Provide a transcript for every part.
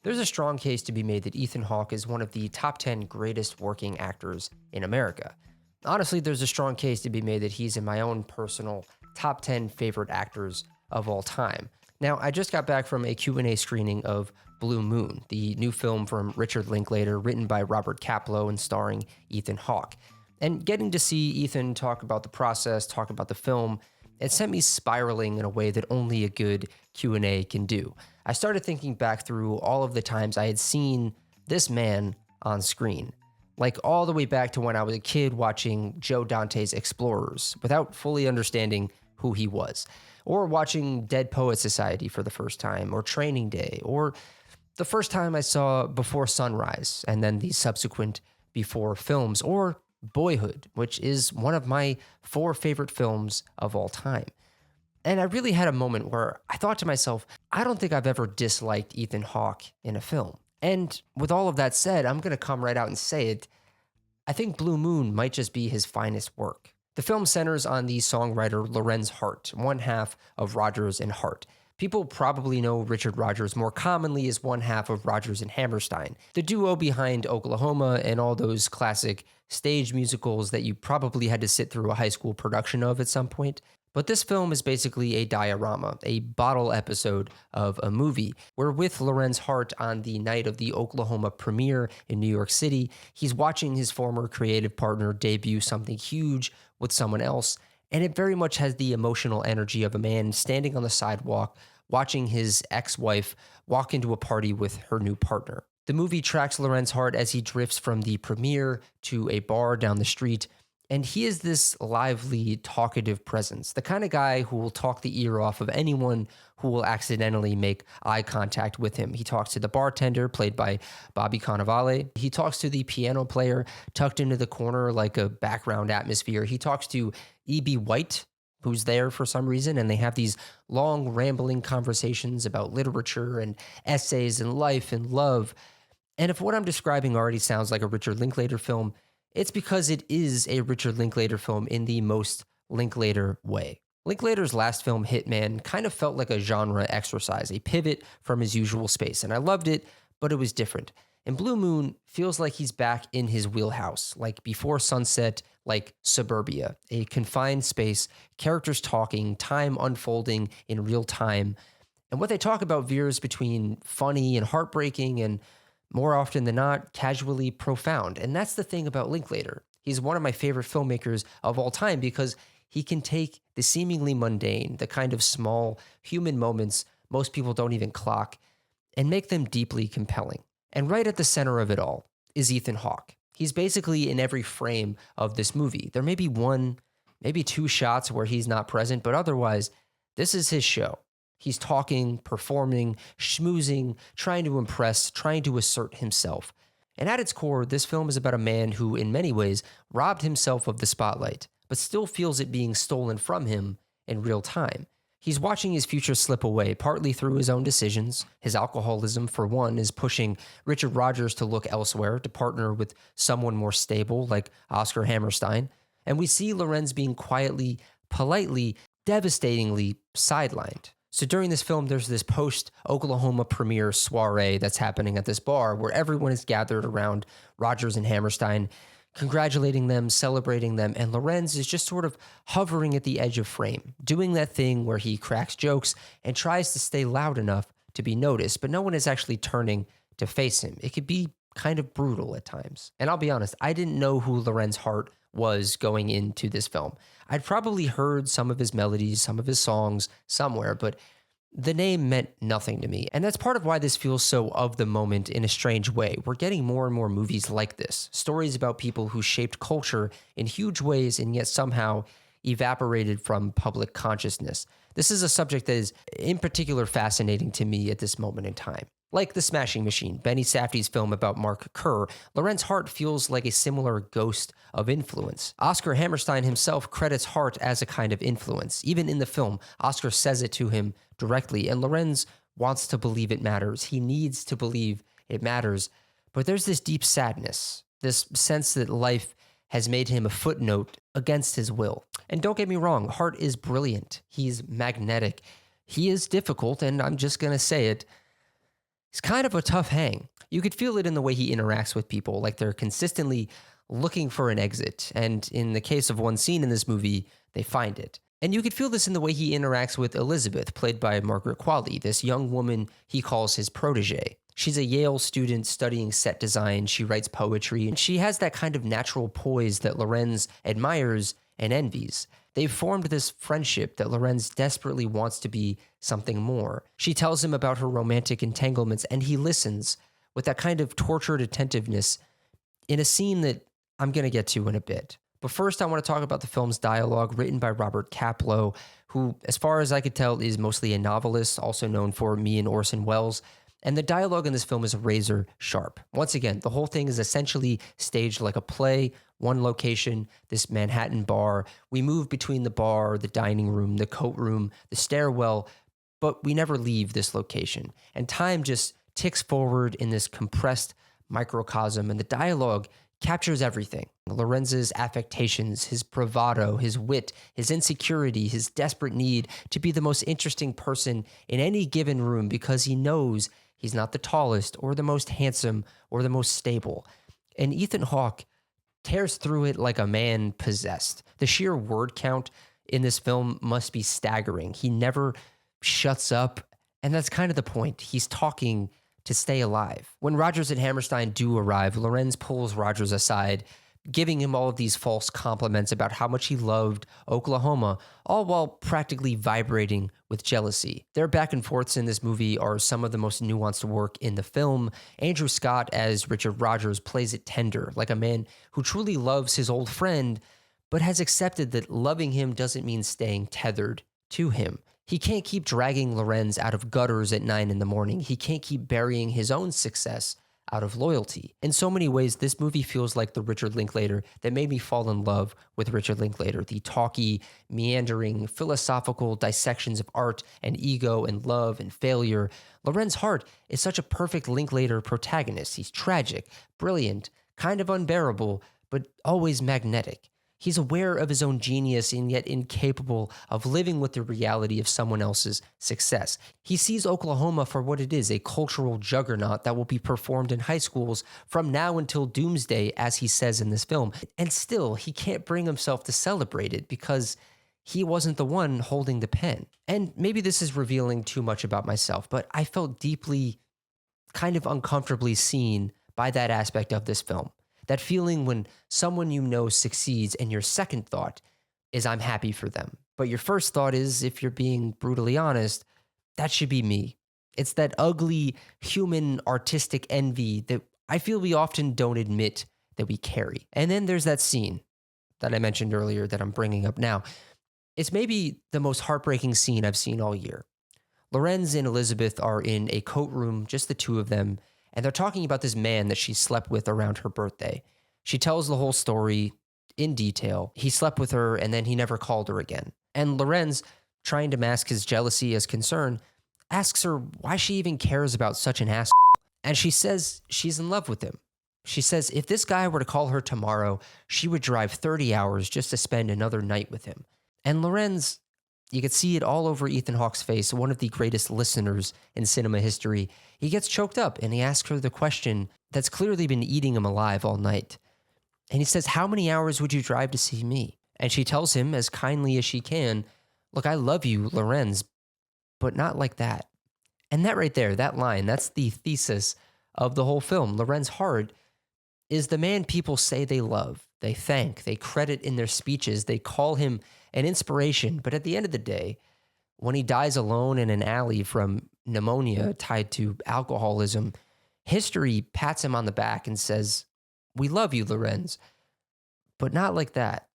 There's a strong case to be made that Ethan Hawke is one of the top 10 greatest working actors in America. Honestly, there's a strong case to be made that he's in my own personal top 10 favorite actors of all time. Now, I just got back from a Q&A screening of Blue Moon, the new film from Richard Linklater, written by Robert Kaplow and starring Ethan Hawke. And getting to see Ethan talk about the process, talk about the film, it sent me spiraling in a way that only a good Q&A can do. I started thinking back through all of the times I had seen this man on screen, like all the way back to when I was a kid watching Joe Dante's Explorers without fully understanding who he was, or watching Dead Poets Society for the first time, or Training Day, or the first time I saw Before Sunrise and then the subsequent Before films, or Boyhood, which is one of my 4 favorite films of all time. And I really had a moment where I thought to myself, I don't think I've ever disliked Ethan Hawke in a film. And with all of that said, I'm going to come right out and say it. I think Blue Moon might just be his finest work. The film centers on the songwriter Lorenz Hart, one half of Rodgers and Hart. People probably know Richard Rodgers more commonly as one half of Rodgers and Hammerstein, the duo behind Oklahoma and all those classic stage musicals that you probably had to sit through a high school production of at some point. But this film is basically a diorama, a bottle episode of a movie. We're with Lorenz Hart on the night of the Oklahoma premiere in New York City. He's watching his former creative partner debut something huge with someone else, and it very much has the emotional energy of a man standing on the sidewalk, watching his ex-wife walk into a party with her new partner. The movie tracks Lorenz Hart as he drifts from the premiere to a bar down the street, and he is this lively, talkative presence, the kind of guy who will talk the ear off of anyone who will accidentally make eye contact with him. He talks to the bartender, played by Bobby Cannavale. He talks to the piano player, tucked into the corner like a background atmosphere. He talks to E.B. White, who's there for some reason, and they have these long, rambling conversations about literature and essays and life and love. And if what I'm describing already sounds like a Richard Linklater film, it's because it is a Richard Linklater film in the most Linklater way. Linklater's last film, Hitman, kind of felt like a genre exercise, a pivot from his usual space, and I loved it, but it was different. And Blue Moon feels like he's back in his wheelhouse, like Before Sunset, like Suburbia, a confined space, characters talking, time unfolding in real time. And what they talk about veers between funny and heartbreaking and, more often than not, casually profound. And that's the thing about Linklater. He's one of my favorite filmmakers of all time because he can take the seemingly mundane, the kind of small human moments most people don't even clock, and make them deeply compelling. And right at the center of it all is Ethan Hawke. He's basically in every frame of this movie. There may be 1, maybe 2 shots where he's not present, but otherwise, this is his show. He's talking, performing, schmoozing, trying to impress, trying to assert himself. And at its core, this film is about a man who, in many ways, robbed himself of the spotlight, but still feels it being stolen from him in real time. He's watching his future slip away, partly through his own decisions. His alcoholism, for one, is pushing Richard Rodgers to look elsewhere, to partner with someone more stable, like Oscar Hammerstein. And we see Lorenz being quietly, politely, devastatingly sidelined. So during this film, there's this post-Oklahoma premiere soiree that's happening at this bar where everyone is gathered around Rodgers and Hammerstein, congratulating them, celebrating them, and Lorenz is just sort of hovering at the edge of frame, doing that thing where he cracks jokes and tries to stay loud enough to be noticed, but no one is actually turning to face him. It could be kind of brutal at times. And I'll be honest, I didn't know who Lorenz Hart was going into this film. I'd probably heard some of his melodies, some of his songs somewhere, but the name meant nothing to me. And that's part of why this feels so of the moment in a strange way. We're getting more and more movies like this, stories about people who shaped culture in huge ways and yet somehow evaporated from public consciousness. This is a subject that is in particular fascinating to me at this moment in time. Like The Smashing Machine, Benny Safdie's film about Mark Kerr, Lorenz Hart feels like a similar ghost of influence. Oscar Hammerstein himself credits Hart as a kind of influence. Even in the film, Oscar says it to him directly, and Lorenz wants to believe it matters. He needs to believe it matters. But there's this deep sadness, this sense that life has made him a footnote against his will. And don't get me wrong, Hart is brilliant. He's magnetic. He is difficult, and I'm just going to say it. He's kind of a tough hang. You could feel it in the way he interacts with people, like they're consistently looking for an exit. And in the case of one scene in this movie, they find it. And you could feel this in the way he interacts with Elizabeth, played by Margaret Qualley, this young woman he calls his protege. She's a Yale student studying set design. She writes poetry, and she has that kind of natural poise that Lorenz admires and envies. They've formed this friendship that Lorenz desperately wants to be something more. She tells him about her romantic entanglements, and he listens with that kind of tortured attentiveness in a scene that I'm going to get to in a bit. But first, I want to talk about the film's dialogue, written by Robert Kaplow, who, as far as I could tell, is mostly a novelist, also known for Me and Orson Welles. And the dialogue in this film is razor sharp. Once again, the whole thing is essentially staged like a play, one location, this Manhattan bar. We move between the bar, the dining room, the coat room, the stairwell, but we never leave this location. And time just ticks forward in this compressed microcosm, and the dialogue captures everything. Lorenz's affectations, his bravado, his wit, his insecurity, his desperate need to be the most interesting person in any given room because he knows he's not the tallest or the most handsome or the most stable. And Ethan Hawke tears through it like a man possessed. The sheer word count in this film must be staggering. He never shuts up, and that's kind of the point. He's talking to stay alive. When Rodgers and Hammerstein do arrive, Lorenz pulls Rodgers aside, giving him all of these false compliments about how much he loved Oklahoma, all while practically vibrating with jealousy. Their back and forths in this movie are some of the most nuanced work in the film. Andrew Scott as Richard Rodgers plays it tender, like a man who truly loves his old friend, but has accepted that loving him doesn't mean staying tethered to him. He can't keep dragging Lorenz out of gutters at 9 a.m. He can't keep burying his own success out of loyalty. In so many ways, this movie feels like the Richard Linklater that made me fall in love with Richard Linklater. The talky, meandering, philosophical dissections of art and ego and love and failure. Lorenz Hart is such a perfect Linklater protagonist. He's tragic, brilliant, kind of unbearable, but always magnetic. He's aware of his own genius and yet incapable of living with the reality of someone else's success. He sees Oklahoma for what it is, a cultural juggernaut that will be performed in high schools from now until doomsday, as he says in this film. And still, he can't bring himself to celebrate it because he wasn't the one holding the pen. And maybe this is revealing too much about myself, but I felt deeply, kind of uncomfortably seen by that aspect of this film. That feeling when someone you know succeeds and your second thought is, I'm happy for them. But your first thought is, if you're being brutally honest, that should be me. It's that ugly human artistic envy that I feel we often don't admit that we carry. And then there's that scene that I mentioned earlier that I'm bringing up now. It's maybe the most heartbreaking scene I've seen all year. Lorenz and Elizabeth are in a coat room, just the two of them, and they're talking about this man that she slept with around her birthday. She tells the whole story in detail. He slept with her, and then he never called her again. And Lorenz, trying to mask his jealousy as concern, asks her why she even cares about such an asshole. And she says she's in love with him. She says if this guy were to call her tomorrow, she would drive 30 hours just to spend another night with him. And Lorenz, you could see it all over Ethan Hawke's face, one of the greatest listeners in cinema history. He gets choked up and he asks her the question that's clearly been eating him alive all night. And he says, how many hours would you drive to see me? And she tells him as kindly as she can, look, I love you, Lorenz, but not like that. And that right there, that line, that's the thesis of the whole film. Lorenz Hart is the man people say they love, they thank, they credit in their speeches, they call him an inspiration. But at the end of the day, when he dies alone in an alley from pneumonia tied to alcoholism, history pats him on the back and says, we love you, Lorenz, but not like that.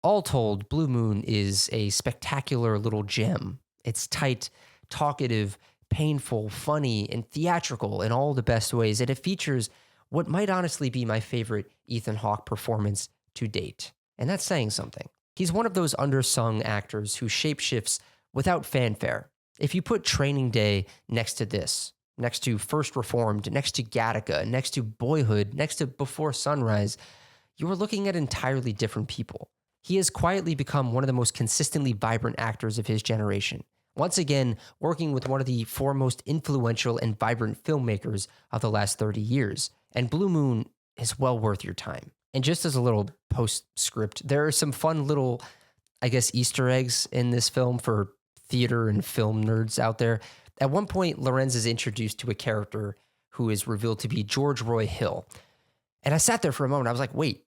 All told, Blue Moon is a spectacular little gem. It's tight, talkative, painful, funny, and theatrical in all the best ways. And it features what might honestly be my favorite Ethan Hawke performance to date. And that's saying something. He's one of those undersung actors who shapeshifts without fanfare. If you put Training Day next to this, next to First Reformed, next to Gattaca, next to Boyhood, next to Before Sunrise, you are looking at entirely different people. He has quietly become one of the most consistently vibrant actors of his generation. Once again, working with one of the foremost influential and vibrant filmmakers of the last 30 years. And Blue Moon is well worth your time. And just as a little postscript, there are some fun little, I guess, Easter eggs in this film for theater and film nerds out there. At one point, Lorenz is introduced to a character who is revealed to be George Roy Hill. And I sat there for a moment. I was like, wait,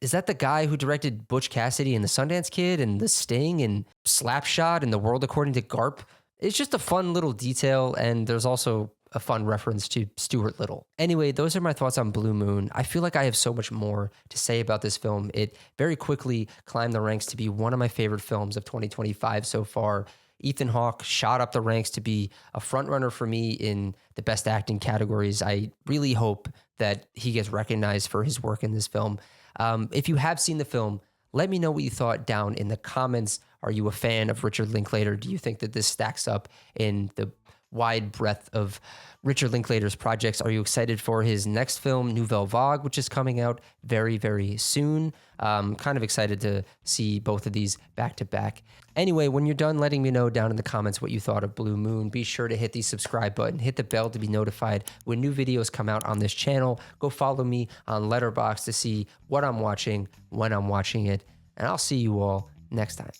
is that the guy who directed Butch Cassidy and the Sundance Kid and The Sting and Slapshot and The World According to Garp? It's just a fun little detail, and there's also a fun reference to Stuart Little. Anyway, those are my thoughts on Blue Moon. I feel like I have so much more to say about this film. It very quickly climbed the ranks to be one of my favorite films of 2025 so far. Ethan Hawke shot up the ranks to be a frontrunner for me in the best acting categories. I really hope that he gets recognized for his work in this film. If you have seen the film, let me know what you thought down in the comments. Are you a fan of Richard Linklater? Do you think that this stacks up in the wide breadth of Richard Linklater's projects? Are you excited for his next film, Nouvelle Vague, which is coming out very, very soon? Kind of excited to see both of these back to back. Anyway, when you're done letting me know down in the comments what you thought of Blue Moon, be sure to hit the subscribe button, hit the bell to be notified when new videos come out on this channel. Go follow me on Letterboxd to see what I'm watching, when I'm watching it, and I'll see you all next time.